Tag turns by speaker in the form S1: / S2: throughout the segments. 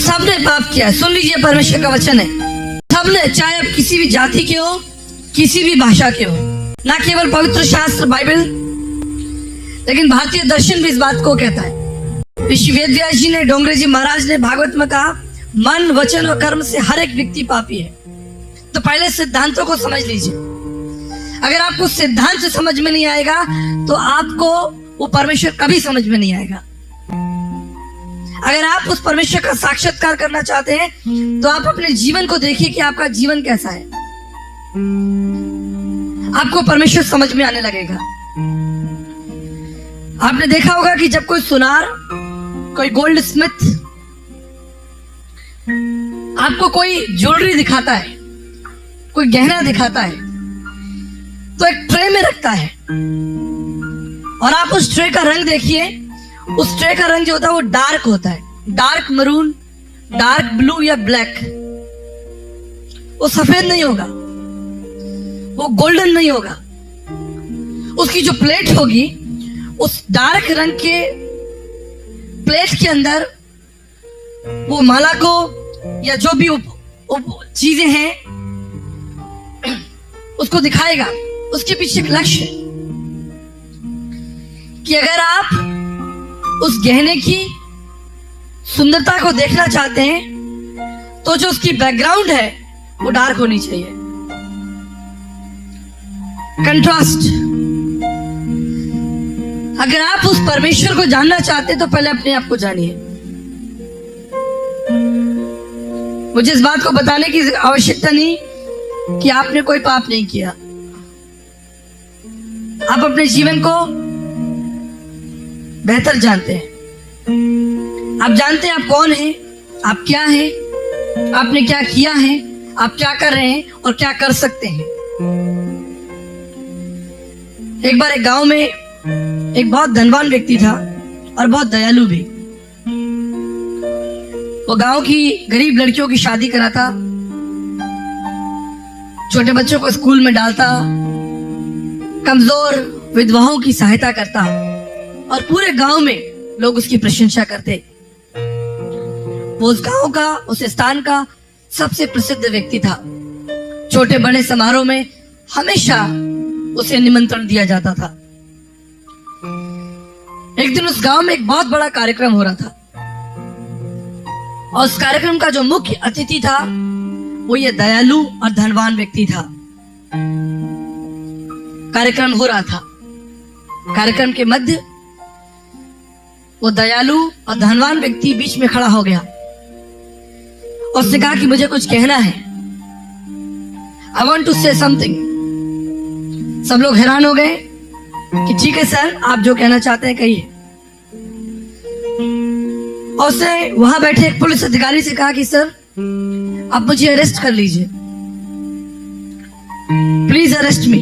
S1: सबने पाप किया। सुन लीजिए, परमेश्वर का वचन है, सबने, चाहे आप किसी भी जाति के हो, किसी भी भाषा के हो, ना केवल पवित्र शास्त्र बाइबल, लेकिन भारतीय दर्शन भी इस बात को कहता है। ऋषि वेदव्यास जी ने, डोंगरे जी महाराज ने भागवत में कहा, मन वचन और कर्म से हर एक व्यक्ति पापी है। तो पहले सिद्धांतों को समझ लीजिए। अगर आपको सिद्धांत समझ में नहीं आएगा तो आपको वो परमेश्वर कभी समझ में नहीं आएगा। अगर आप उस परमेश्वर का साक्षात्कार करना चाहते हैं तो आप अपने जीवन को देखिए कि आपका जीवन कैसा है, आपको परमेश्वर समझ में आने लगेगा। आपने देखा होगा कि जब कोई सुनार, कोई गोल्ड स्मिथ आपको कोई ज्वेलरी दिखाता है, कोई गहना दिखाता है, तो एक ट्रे में रखता है और आप उस ट्रे का रंग देखिए। उस ट्रे का रंग जो होता है वो डार्क होता है, डार्क मरून, डार्क ब्लू या ब्लैक। वो सफेद नहीं होगा, वो गोल्डन नहीं होगा। उसकी जो प्लेट होगी, उस डार्क रंग के प्लेट के अंदर वो माला को या जो भी चीजें हैं उसको दिखाएगा। उसके पीछे एक लक्ष्य है कि अगर आप उस गहने की सुंदरता को देखना चाहते हैं तो जो उसकी बैकग्राउंड है वो डार्क होनी चाहिए, कंट्रास्ट। अगर आप उस परमेश्वर को जानना चाहते हैं तो पहले अपने आप को जानिए। मुझे इस बात को बताने की आवश्यकता नहीं कि आपने कोई पाप नहीं किया। आप अपने जीवन को बेहतर जानते हैं। आप जानते हैं आप कौन हैं, आप क्या हैं, आपने क्या किया है, आप क्या कर रहे हैं और क्या कर सकते हैं। एक बार एक गांव में एक बहुत धनवान व्यक्ति था और बहुत दयालु भी। वो गांव की गरीब लड़कियों की शादी कराता, छोटे बच्चों को स्कूल में डालता, कमजोर विधवाओं की सहायता करता और पूरे गांव में लोग उसकी प्रशंसा करते। वो उस गांव का, उस स्थान का सबसे प्रसिद्ध व्यक्ति था। छोटे बड़े समारोह में हमेशा उसे निमंत्रण दिया जाता था। एक दिन उस गांव में एक बहुत बड़ा कार्यक्रम हो रहा था और उस कार्यक्रम का जो मुख्य अतिथि था वो ये दयालु और धनवान व्यक्ति था। कार्यक्रम हो रहा था, कार्यक्रम के मध्य वो दयालु और धनवान व्यक्ति बीच में खड़ा हो गया और उसने कहा कि मुझे कुछ कहना है, I want to say something. सब लोग हैरान हो गए कि ठीक है सर, आप जो कहना चाहते हैं कहिए। और उसने वहां बैठे एक पुलिस अधिकारी से कहा कि सर आप मुझे अरेस्ट कर लीजिए, प्लीज अरेस्ट मी।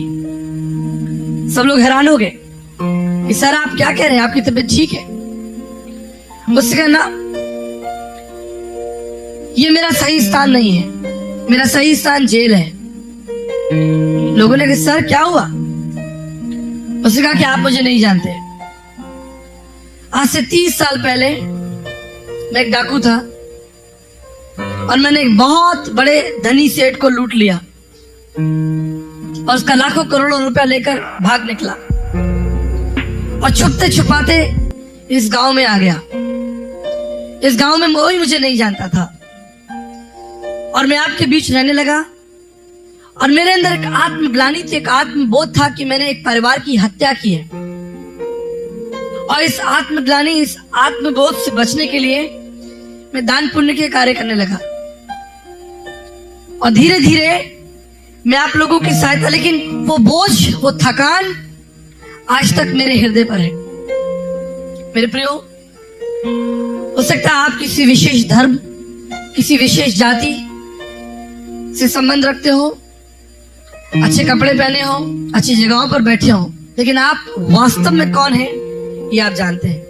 S1: सब लोग हैरान हो गए कि सर आप क्या कह रहे हैं, आपकी तबीयत ठीक है? उससे कहना, ये मेरा सही स्थान नहीं है, मेरा सही स्थान जेल है। लोगों ने कहा सर क्या हुआ? उसने कहा कि आप मुझे नहीं जानते। आज से 30 साल पहले मैं एक डाकू था और मैंने एक बहुत बड़े धनी सेठ को लूट लिया और उसका लाखों करोड़ों रुपया लेकर भाग निकला और छुपते छुपाते इस गांव में आ गया। इस गांव में कोई मुझे नहीं जानता था और मैं आपके बीच रहने लगा और मेरे अंदर एक आत्मग्लानि थी, एक आत्मबोध था कि मैंने एक परिवार की हत्या की है। और इस आत्मग्लानि, इस आत्मबोध से बचने के लिए मैं दान पुण्य के कार्य करने लगा और धीरे धीरे मैं आप लोगों की सहायता, लेकिन वो बोझ, वो थकान आज तक मेरे हृदय पर है। मेरे प्रियो, हो सकता है आप किसी विशेष धर्म, किसी विशेष जाति से संबंध रखते हो, अच्छे कपड़े पहने हो, अच्छी जगहों पर बैठे हो, लेकिन आप वास्तव में कौन है ये आप जानते हैं।